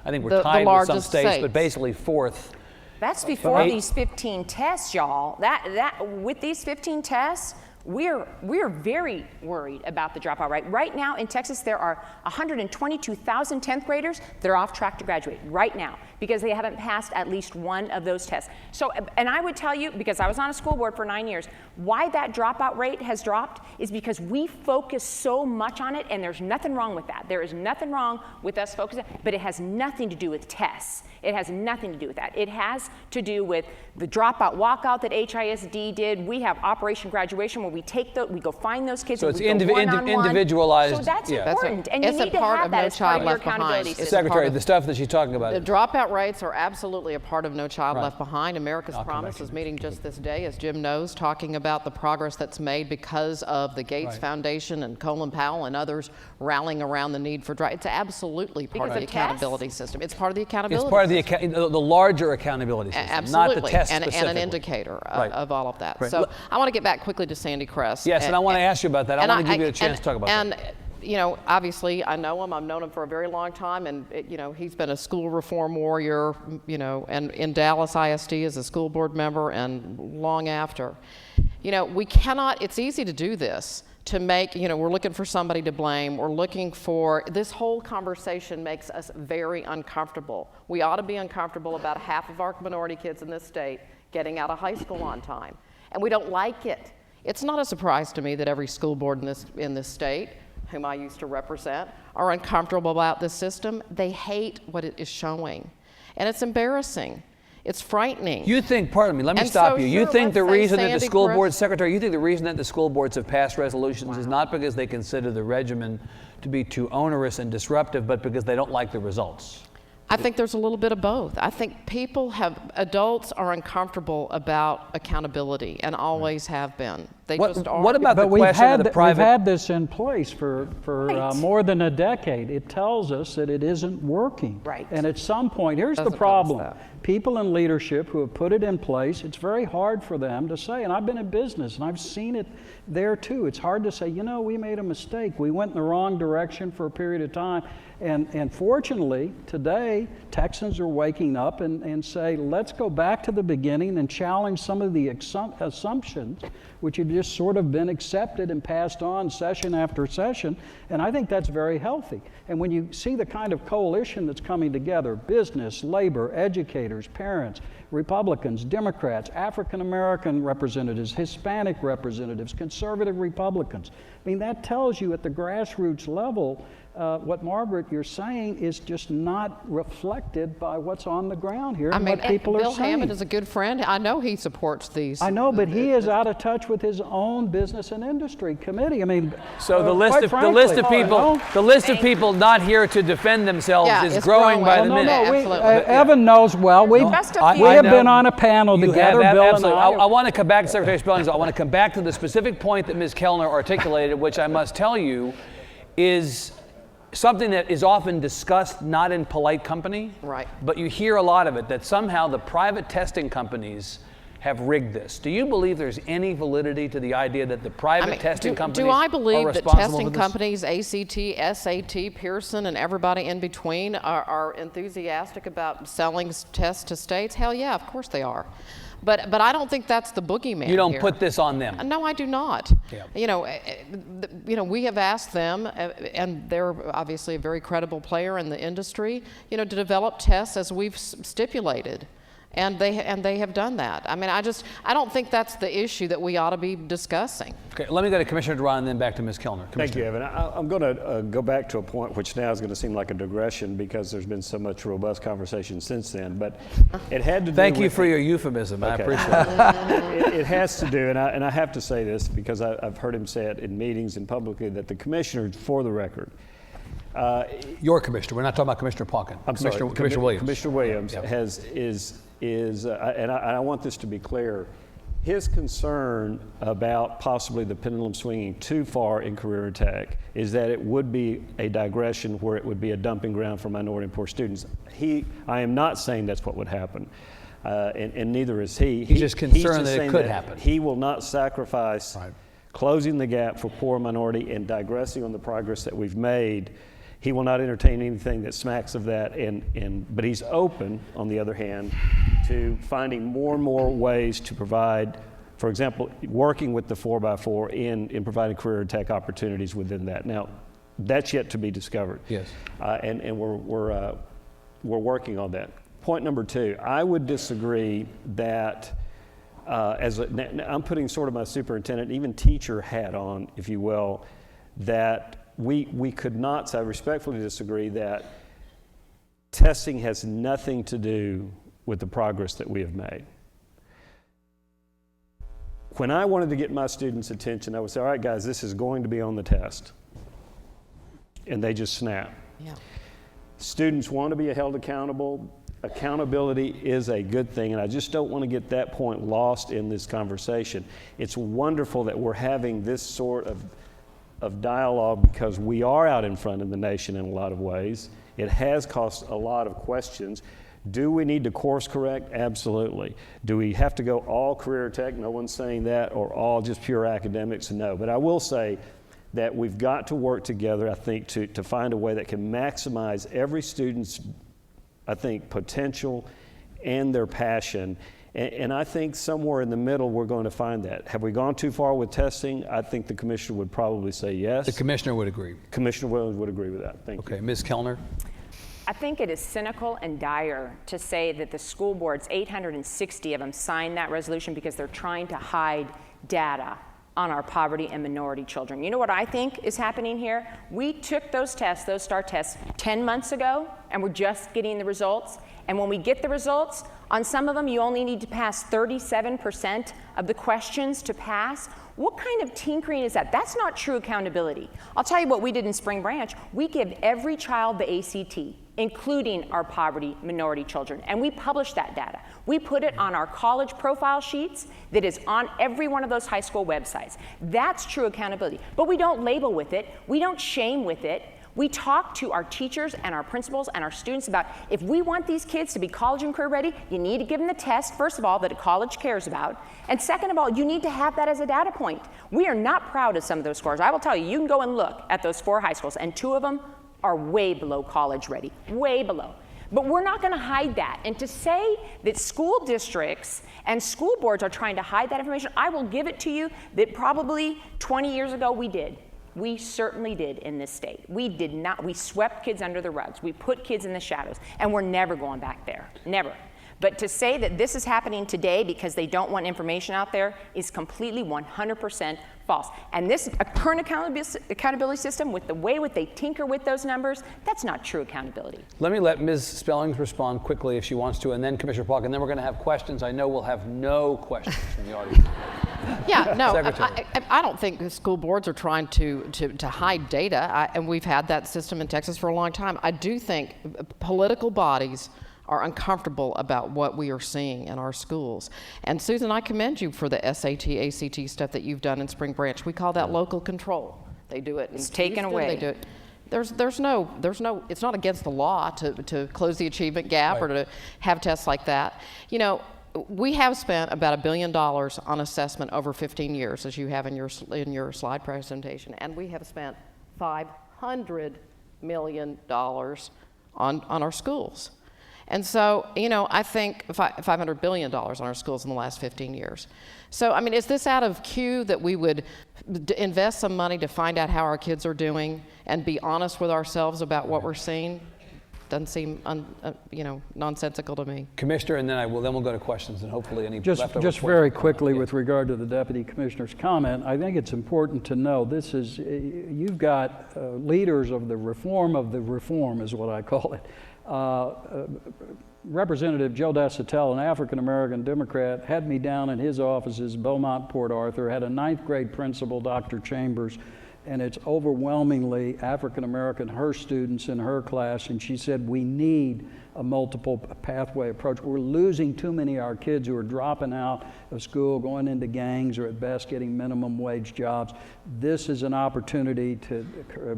I think we're tied with some states, but basically 4th. That's before these 15 tests, y'all. With these 15 tests, we're very worried about the dropout rate. Right now in Texas, there are 122,000 10th graders that are off track to graduate right now because they haven't passed at least one of those tests. So, and I would tell you, because I was on a school board for 9 years, why that dropout rate has dropped is because we focus so much on it, and there's nothing wrong with that. There is nothing wrong with us focusing, but it has nothing to do with tests. It has nothing to do with that. It has to do with the dropout walkout that HISD did. We have Operation Graduation, where where we go find those kids. So and it's we go one-on-one. individualized. So that's yeah. important, and you It's a need to part have of that No as part Child of your Left Behind. accountability It's system. Secretary, part the of- stuff that she's talking about. The dropout rates are absolutely a part of No Child Right. Left Behind. America's I'll come Promise back to is you. meeting just this day, as Jim knows, talking about the progress that's made because of the Gates Right. Foundation and Colin Powell and others rallying around the need for It's absolutely part Because of the of tests? accountability system. It's part of the accountability It's part of system. the larger accountability system, Absolutely, not the test and specifically. an indicator Right. of all of that. Right. So Look- I want to get back quickly to Sandy Crest. Yes, and I want to ask you about that. I And want to give you a chance to talk about that. And, you know, obviously, I know him. I've known him for a very long time, and, you know, he's been a school reform warrior, you know, and in Dallas ISD as a school board member and long after. You know, we cannot, it's easy to do this, to make, you know, we're looking for somebody to blame. We're looking for, this whole conversation makes us very uncomfortable. We ought to be uncomfortable about half of our minority kids in this state getting out of high school on time. And we don't like it. It's not a surprise to me that every school board in this state, whom I used to represent, are uncomfortable about this system. They hate what it is showing. And it's embarrassing. It's frightening. You think, pardon me, let me And stop so, you. You sure, think let's the say reason that the Sandy school Crest- board, Secretary, you think the reason that the school boards have passed resolutions is not because they consider the regimen to be too onerous and disruptive, but because they don't like the results? I think there's a little bit of both. I think adults are uncomfortable about accountability and always have been. They just are. What about the But we've question of had, the we've private? had this in place for Right. more than a decade. It tells us that it isn't working. Right. And at some point, here's the Doesn't tell us problem. that. People in leadership who have put it in place, it's very hard for them to say, and I've been in business and I've seen it there too. It's hard to say, you know, we made a mistake. We went in the wrong direction for a period of time. And fortunately, today, Texans are waking up and say, let's go back to the beginning and challenge some of the assumptions which have just sort of been accepted and passed on session after session. And I think that's very healthy. And when you see the kind of coalition that's coming together, business, labor, educators, parents, Republicans, Democrats, African American representatives, Hispanic representatives, conservative Republicans, I mean, that tells you at the grassroots level what, Margaret, you're saying is just not reflected by what's on the ground here and what people Bill are saying. Hammond is a good friend. I know he supports these. I know, but he is out of touch with his own business and industry committee. I mean, So the quite frankly, the list of people not here to defend themselves Yeah, is it's growing by growing. the Well, minute. no, we, Absolutely. Evan knows well. We Just a have few. I know. been on a panel You together, have, Bill absolutely. and I. I want to come back to Secretary Spellings. I want to come back to the specific point that Ms. Kellner articulated, which I must tell you is something that is often discussed not in polite company, Right. but you hear a lot of it, that somehow the private testing companies have rigged this. Do you believe there's any validity to the idea that the private testing companies do I are believe that responsible testing for this? companies, ACT, SAT, Pearson, and everybody in between are enthusiastic about selling tests to states? Hell yeah, of course they are. But I don't think that's the boogeyman. You don't here. put this on them. No, I do not. Yeah. You know, we have asked them, and they're obviously a very credible player in the industry, you know, to develop tests as we've stipulated. And they have done that. I mean, I don't think that's the issue that we ought to be discussing. Okay, let me go to Commissioner Duron and then back to Ms. Kellner. Thank you, Evan. I'm going to go back to a point which now is going to seem like a digression because there's been so much robust conversation since then, but it had to do Thank you with for your euphemism. I Okay. appreciate it. it has to do, and I have to say this because I've heard him say it in meetings and publicly, that the commissioner, for the record, Your commissioner. We're not talking about Commissioner Pauken. I'm sorry, Commissioner Williams. Commissioner Williams Yep. and I want this to be clear, his concern about possibly the pendulum swinging too far in career tech is that it would be a digression where it would be a dumping ground for minority and poor students. I am not saying that's what would happen, and neither is he. He's just concerned that it saying could happen. He will not sacrifice closing the gap for poor minority and digressing on the progress that we've made. He will not entertain anything that smacks of that, but he's open, on the other hand, to finding more and more ways to provide, for example, working with the 4x4 in providing career tech opportunities within that. Now, that's yet to be discovered. Yes. And we're working on that. Point number two, I would disagree that I'm putting sort of my superintendent, even teacher hat on, if you will, that we could not, so I respectfully disagree that testing has nothing to do with the progress that we have made. When I wanted to get my students' attention, I would say, all right, guys, this is going to be on the test. And they just snap. Yeah. Students want to be held accountable. Accountability is a good thing, and I just don't want to get that point lost in this conversation. It's wonderful that we're having this sort of dialogue because we are out in front of the nation in a lot of ways. It has caused a lot of questions. Do we need to course correct? Absolutely. Do we have to go all career tech? No one's saying that, or all just pure academics? No. But I will say that we've got to work together, I think, to find a way that can maximize every student's, I think, potential and their passion. And I think somewhere in the middle we're going to find that. Have we gone too far with testing? I think the commissioner would probably say yes. The commissioner would agree. Commissioner Williams would agree with that. Thank you. Okay, Ms. Kellner. I think it is cynical and dire to say that the school boards, 860 of them, signed that resolution because they're trying to hide data on our poverty and minority children. You know what I think is happening here? We took those tests, those STAR tests, 10 months ago, and we're just getting the results. And when we get the results, on some of them you only need to pass 37% of the questions to pass. What kind of tinkering is that? That's not true accountability. I'll tell you what we did in Spring Branch. We give every child the ACT, including our poverty minority children, and we publish that data. We put it on our college profile sheets that is on every one of those high school websites. That's true accountability. But we don't label with it. We don't shame with it. We talk to our teachers and our principals and our students about if we want these kids to be college and career ready, you need to give them the test, first of all, that a college cares about. And second of all, you need to have that as a data point. We are not proud of some of those scores. I will tell you, you can go and look at those 4 high schools, and 2 of them are way below college ready, way below. But we're not going to hide that. And to say that school districts and school boards are trying to hide that information, I will give it to you that probably 20 years ago we did. We certainly did in this state. We did not. We swept kids under the rugs. We put kids in the shadows, and we're never going back there, never. But to say that this is happening today because they don't want information out there is completely 100% false. And this current accountability system, with the way they tinker with those numbers, that's not true accountability. Let me let Ms. Spellings respond quickly if she wants to, and then Commissioner Pauken, and then we're going to have questions. I know we'll have no questions from the audience. Yeah, no, Secretary. I don't think the school boards are trying to hide data, and we've had that system in Texas for a long time. I do think political bodies are uncomfortable about what we are seeing in our schools. And Susan, I commend you for the SAT, ACT stuff that you've done in Spring Branch. We call that local control. They do it. It's taken away. They do it. There's no. It's not against the law to close the achievement gap, right, or to have tests like that. You know, we have spent about $1 billion on assessment over 15 years, as you have in your slide presentation, and we have spent $500 million on our schools. And so, you know, I think $500 billion on our schools in the last 15 years. So, I mean, is this out of cue that we would invest some money to find out how our kids are doing and be honest with ourselves about what we're seeing? Doesn't seem, nonsensical to me. Commissioner, and then we'll go to questions, and hopefully any leftover Just very quickly with regard to the Deputy Commissioner's comment, I think it's important to know you've got leaders of the reform is what I call it. Representative Joe Desautels, an African-American Democrat, had me down in his offices, Beaumont, Port Arthur, had a 9th grade principal, Dr. Chambers, and it's overwhelmingly African-American, her students in her class, and she said, we need a multiple pathway approach. We're losing too many of our kids who are dropping out of school, going into gangs, or at best getting minimum wage jobs. This is an opportunity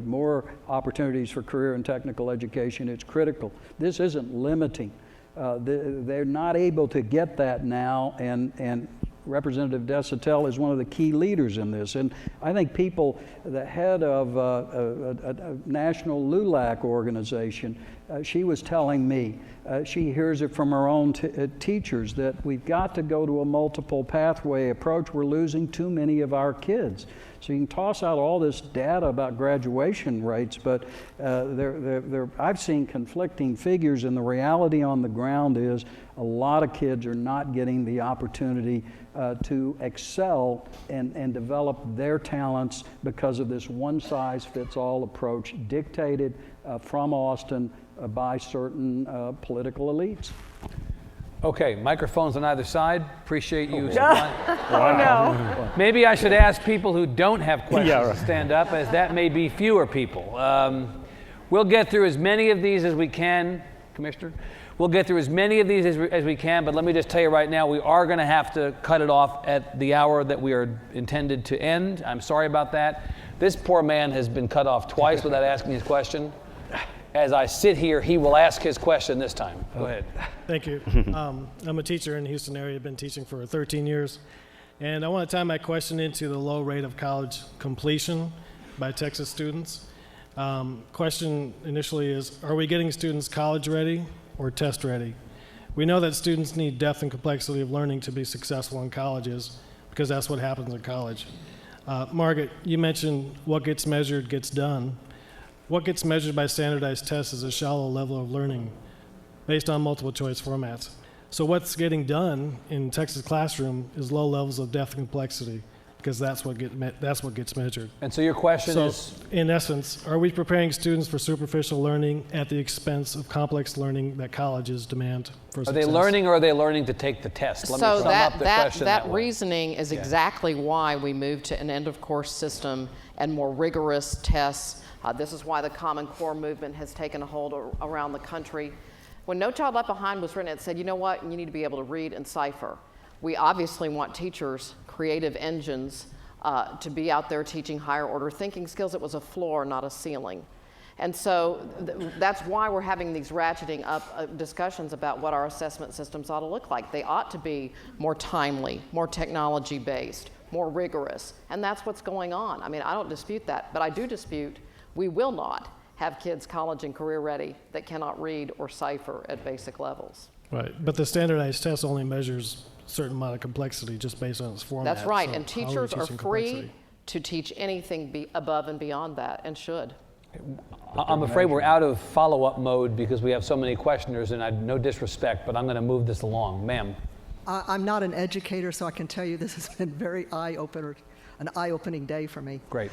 more opportunities for career and technical education. It's critical. This isn't limiting. They're not able to get that now, and Representative Desautels is one of the key leaders in this. And I think the head of a national LULAC organization, she was telling me, she hears it from her own teachers, that we've got to go to a multiple pathway approach. We're losing too many of our kids. So you can toss out all this data about graduation rates, but I've seen conflicting figures, and the reality on the ground is a lot of kids are not getting the opportunity to excel and develop their talents because of this one-size-fits-all approach dictated from Austin by certain political elites. Okay, microphones on either side. Appreciate you supplying. Oh, no. Maybe I should ask people who don't have questions Yeah, right. to stand up, as that may be fewer people. We'll get through as many of these as we can, Commissioner. We'll get through as many of these as we can, but let me just tell you right now, we are going to have to cut it off at the hour that we are intended to end. I'm sorry about that. This poor man has been cut off twice without asking his question. As I sit here, he will ask his question this time. Go ahead. Thank you. I'm a teacher in the Houston area. I've been teaching for 13 years. And I want to tie my question into the low rate of college completion by Texas students. Question initially is, are we getting students college ready or test ready? We know that students need depth and complexity of learning to be successful in colleges because that's what happens in college. Margaret, you mentioned what gets measured gets done. What gets measured by standardized tests is a shallow level of learning based on multiple choice formats. So what's getting done in Texas classroom is low levels of depth and complexity because that's what gets measured. And so your question So is? in essence, are we preparing students for superficial learning at the expense of complex learning that colleges demand for Are success? they learning or are they learning to take the test? Let me So sum up the question that way. reasoning is exactly why we moved to an end-of-course system and more rigorous tests. This is why the Common Core movement has taken a hold around the country. When No Child Left Behind was written, it said, you know what, you need to be able to read and cipher. We obviously want teachers, creative engines, to be out there teaching higher order thinking skills. It was a floor, not a ceiling. And so that's why we're having these ratcheting up discussions about what our assessment systems ought to look like. They ought to be more timely, more technology-based, more rigorous. And that's what's going on. I mean, I don't dispute that, but I do dispute we will not have kids college and career ready that cannot read or cipher at basic levels. Right, but the standardized test only measures a certain amount of complexity just based on its format. That's right, So and how are we teachers are teaching free complexity? to teach anything above and beyond that, and should. I'm afraid we're out of follow-up mode because we have so many questioners, and no disrespect, but I'm going to move this along. Ma'am. I'm not an educator, so I can tell you this has been an eye-opening day for me. Great.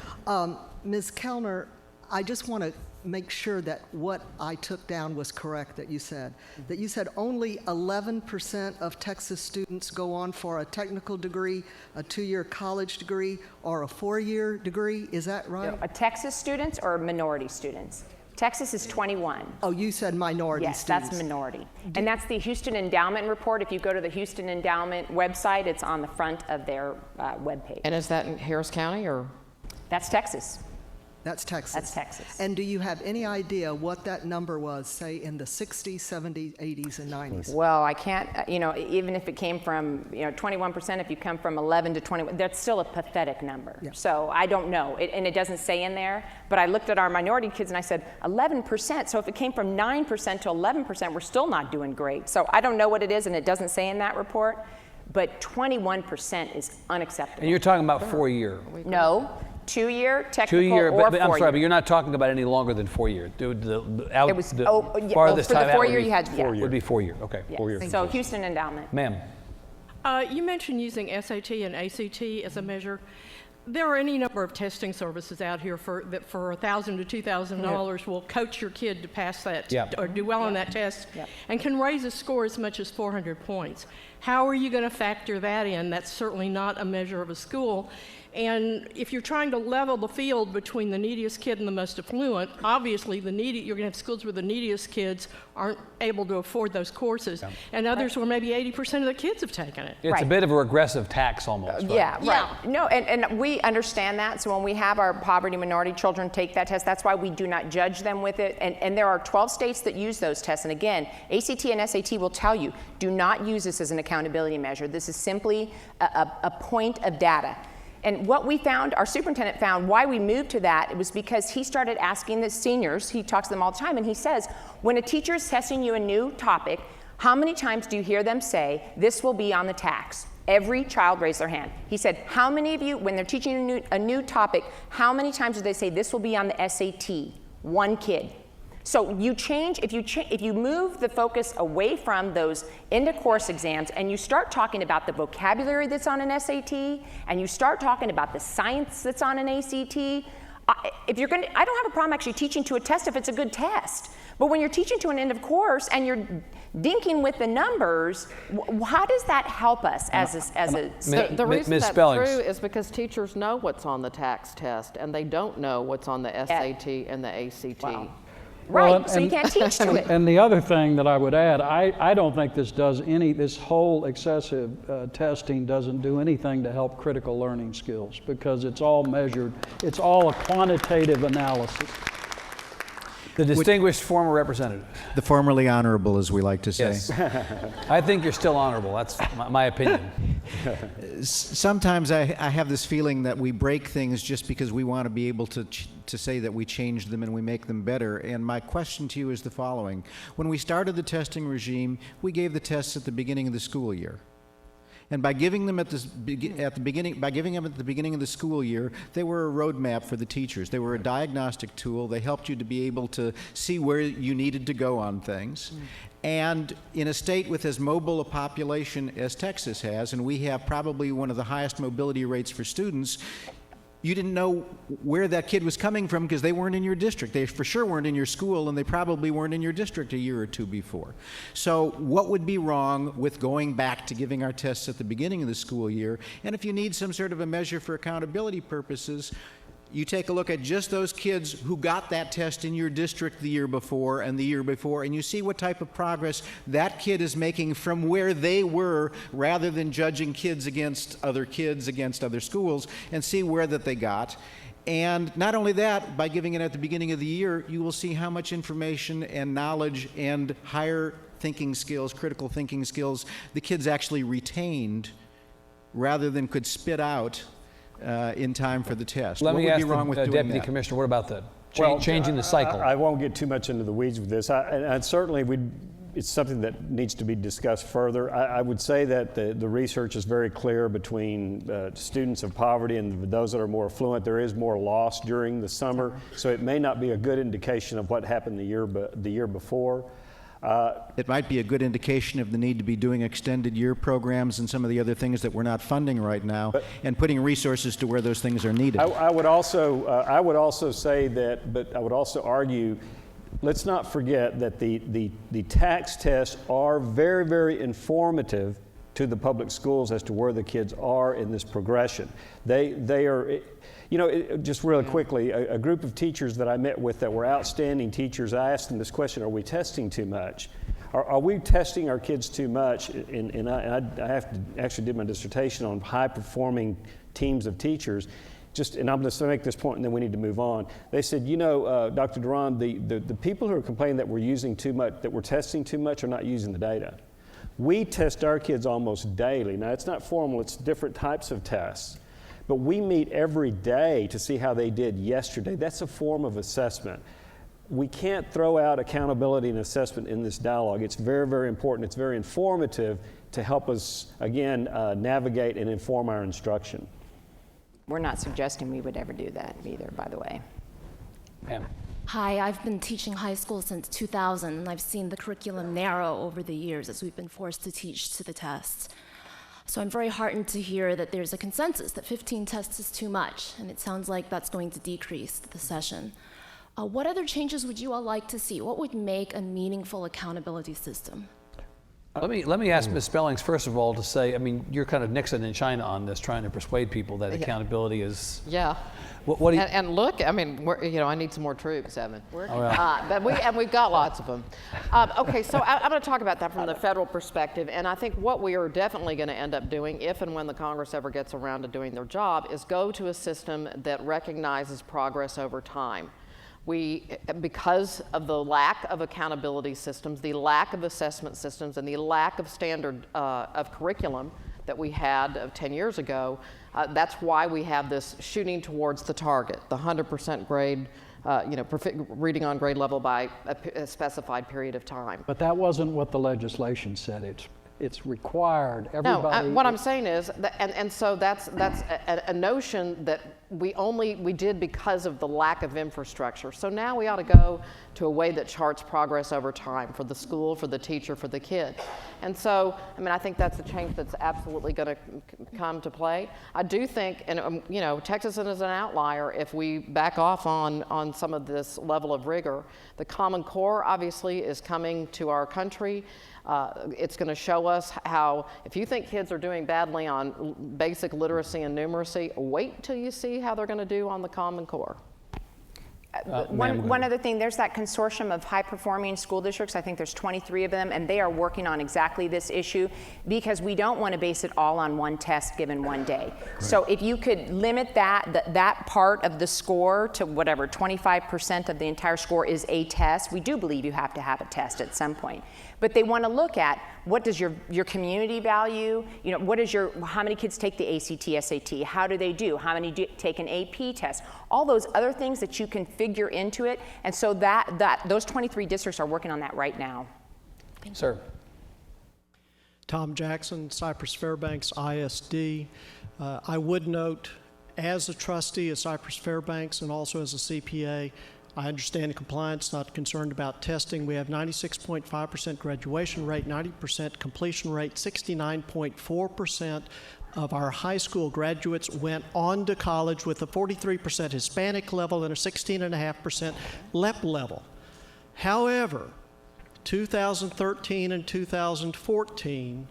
Ms. Kellner, I just want to make sure that what I took down was correct that you said. That you said only 11% of Texas students go on for a technical degree, a 2-year college degree, or a 4-year degree. Is that right? Texas students or minority students? Texas is 21. Oh, you said minority Yes, students. that's minority. And that's the Houston Endowment Report. If you go to the Houston Endowment website, it's on the front of their webpage. And is that in Harris County, or? That's Texas. That's Texas. That's Texas. And do you have any idea what that number was, say, in the 60s, 70s, 80s, and 90s? Well, I can't, even if it came from, 21%, if you come from 11 to 21, that's still a pathetic number. Yeah. So I don't know, and it doesn't say in there, but I looked at our minority kids and I said, 11%, so if it came from 9% to 11%, we're still not doing great. So I don't know what it is, and it doesn't say in that report, but 21% is unacceptable. And you're talking about 4-year. No, 2-year, technical, 2-year, or but I'm 4-year. sorry, but you're not talking about any longer than 4 years. It was, farthest for the time out 4 would year be you had, yeah. would be 4 year. Okay, Yes. 4 years. So Houston Endowment. Ma'am. You mentioned using SAT and ACT as a measure. There are any number of testing services out here that for $1,000 to $2,000 will coach your kid to pass that or do well on that test and can raise a score as much as 400 points. How are you going to factor that in? That's certainly not a measure of a school. And if you're trying to level the field between the neediest kid and the most affluent, obviously you're going to have schools where the neediest kids aren't able to afford those courses, and others where maybe 80% of the kids have taken it. It's a bit of a regressive tax almost. Right? Yeah, right. No, and we understand that. So when we have our poverty minority children take that test, that's why we do not judge them with it. And there are 12 states that use those tests. And again, ACT and SAT will tell you, do not use this as an accountability measure. This is simply a point of data. And what we found, our superintendent found, why we moved to that, it was because he started asking the seniors, he talks to them all the time, and he says, when a teacher is testing you a new topic, how many times do you hear them say, this will be on the tax? Every child raised their hand. He said, how many of you, when they're teaching a new topic, how many times do they say, this will be on the SAT? One kid. So you change, if you move the focus away from those end-of-course exams and you start talking about the vocabulary that's on an SAT and you start talking about the science that's on an ACT, if you're going to, I don't have a problem actually teaching to a test if it's a good test. But when you're teaching to an end of course and you're dinking with the numbers, how does that help us as a state? The reason Ms. that's Spellings. true is because teachers know what's on the tax test, and they don't know what's on the SAT and the ACT. Wow. Well, Right, so you can't teach to it. And the other thing that I would add, I don't think this whole excessive testing doesn't do anything to help critical learning skills, because it's all measured, it's all a quantitative analysis. The distinguished former representative. The formerly honorable, as we like to say. Yes. I think you're still honorable. That's my opinion. Sometimes I have this feeling that we break things just because we want to be able to say that we changed them and we make them better. And my question to you is the following. When we started the testing regime, we gave the tests at the beginning of the school year. And by giving them at the beginning of the school year, they were a roadmap for the teachers. They were a diagnostic tool. They helped you to be able to see where you needed to go on things. And in a state with as mobile a population as Texas has, and we have probably one of the highest mobility rates for students, you didn't know where that kid was coming from because they weren't in your district. They for sure weren't in your school, and they probably weren't in your district a year or two before. So what would be wrong with going back to giving our tests at the beginning of the school year? And if you need some sort of a measure for accountability purposes, you take a look at just those kids who got that test in your district the year before and the year before, and you see what type of progress that kid is making from where they were, rather than judging kids, against other schools, and see where that they got. And not only that, by giving it at the beginning of the year, you will see how much information and knowledge and higher thinking skills, critical thinking skills, the kids actually retained rather than could spit out in time for the test. Let what me would ask be wrong with the doing Deputy that? Commissioner, what about that? Well, Changing the cycle. I won't get too much into the weeds with this. And certainly it's something that needs to be discussed further. I would say that the research is very clear between students of poverty and those that are more affluent. There is more loss during the summer, so it may not be a good indication of what happened the year before. It might be a good indication of the need to be doing extended year programs and some of the other things that we're not funding right now, and putting resources to where those things are needed. I would also say that, but I would also argue, let's not forget that the tax tests are very, very informative to the public schools as to where the kids are in this progression. They are. You know, just really quickly, a group of teachers that I met with that were outstanding teachers, I asked them this question: are we testing too much? Are we testing our kids too much? And I have to actually did my dissertation on high-performing teams of teachers. And I'm going to make this point, and then we need to move on. They said, you know, Dr. Duron, the people who are complaining that we're using too much, that we're testing too much, are not using the data. We test our kids almost daily. Now, it's not formal; it's different types of tests. But we meet every day to see how they did yesterday. That's a form of assessment. We can't throw out accountability and assessment in this dialogue. It's very, very important. It's very informative to help us, again, navigate and inform our instruction. We're not suggesting we would ever do that either, by the way. Pam. Hi, I've been teaching high school since 2000, and I've seen the curriculum narrow over the years as we've been forced to teach to the tests. So I'm very heartened to hear that there's a consensus that 15 tests is too much, and it sounds like that's going to decrease the session. What other changes would you all like to see? What would make a meaningful accountability system? Let me ask Ms. Spellings, first of all, to say, I mean, you're kind of Nixon in China on this, trying to persuade people that accountability is... Yeah. What do you... And look, I mean, I need some more troops, Evan. yeah. But we've got lots of them. Okay, so I'm going to talk about that from the federal perspective, and I think what we are definitely going to end up doing, if and when the Congress ever gets around to doing their job, is go to a system that recognizes progress over time. Because of the lack of accountability systems, the lack of assessment systems, and the lack of standard of curriculum that we had 10 years ago, that's why we have this shooting towards the target, the 100% grade, reading on grade level by a specified period of time. But that wasn't what the legislation said. It's required. Everybody. No, what I'm saying is, so that's a notion that we did because of the lack of infrastructure. So now we ought to go to a way that charts progress over time for the school, for the teacher, for the kid. And so, I mean, I think that's a change that's absolutely going to come to play. I do think, and you know, Texas is an outlier if we back off on some of this level of rigor. The Common Core obviously is coming to our country. It's going to show us how, if you think kids are doing badly on basic literacy and numeracy, wait till you see how they're going to do on the Common Core. One other thing, there's that consortium of high-performing school districts. I think there's 23 of them, and they are working on exactly this issue because we don't want to base it all on one test given one day. Right. So if you could limit that part of the score to whatever, 25% of the entire score is a test, we do believe you have to have a test at some point. But they want to look at what does your community value, you know, what is how many kids take the ACT, SAT, how do they do, how many take an AP test, all those other things that you can figure into it. And so those 23 districts are working on that right now. Sir. Tom Jackson, Cypress Fairbanks ISD. I would note, as a trustee of Cypress Fairbanks and also as a CPA, I understand compliance, not concerned about testing. We have 96.5% graduation rate, 90% completion rate, 69.4% of our high school graduates went on to college with a 43% Hispanic level and a 16.5% LEP level. However, 2013 and 2014,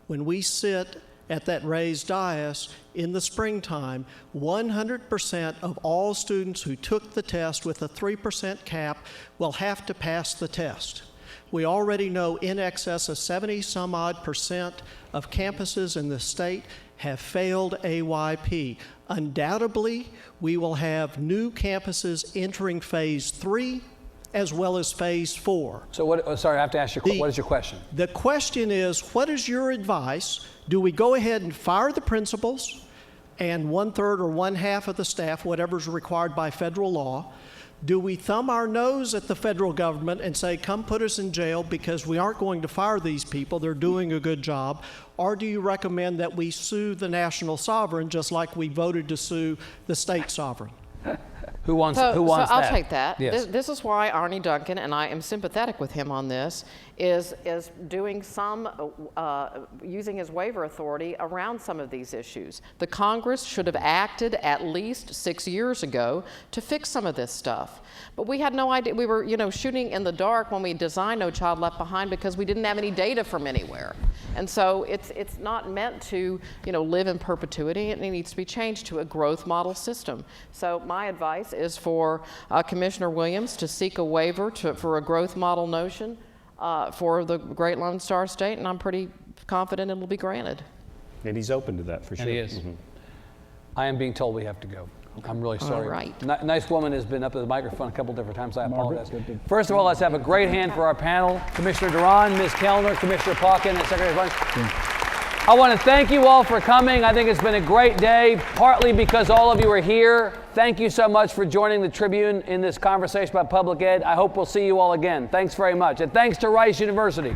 when we sit at that raised dais in the springtime, 100% of all students who took the test with a 3% cap will have to pass the test. We already know in excess of 70-some-odd% of campuses in the state have failed AYP. Undoubtedly, we will have new campuses entering phase 3 as well as phase 4. So sorry, I have to ask you, what is your question? The question is, what is your advice? Do we go ahead and fire the principals and 1/3 or 1/2 of the staff, whatever's required by federal law? Do we thumb our nose at the federal government and say, come put us in jail because we aren't going to fire these people, they're doing a good job? Or do you recommend that we sue the national sovereign just like we voted to sue the state sovereign? Who wants that? I'll take that. Yes. This is why Arnie Duncan, and I am sympathetic with him on this, is doing some, using his waiver authority around some of these issues. The Congress should have acted at least 6 years ago to fix some of this stuff. But we had no idea. We were, shooting in the dark when we designed No Child Left Behind because we didn't have any data from anywhere. And so it's not meant to, live in perpetuity. It needs to be changed to a growth model system. So my advice is for Commissioner Williams to seek a waiver for a growth model notion for the Great Lone Star State, and I'm pretty confident it will be granted. And he's open to that for sure. And he is. Mm-hmm. I am being told we have to go. I'm really sorry. All right. Nice woman has been up at the microphone a couple different times. I apologize. First of all, let's have a great hand for our panel. Commissioner Duron, Ms. Kellner, Commissioner Pauken, and Secretary Bunch. I want to thank you all for coming. I think it's been a great day, partly because all of you are here. Thank you so much for joining the Tribune in this conversation about public ed. I hope we'll see you all again. Thanks very much. And thanks to Rice University.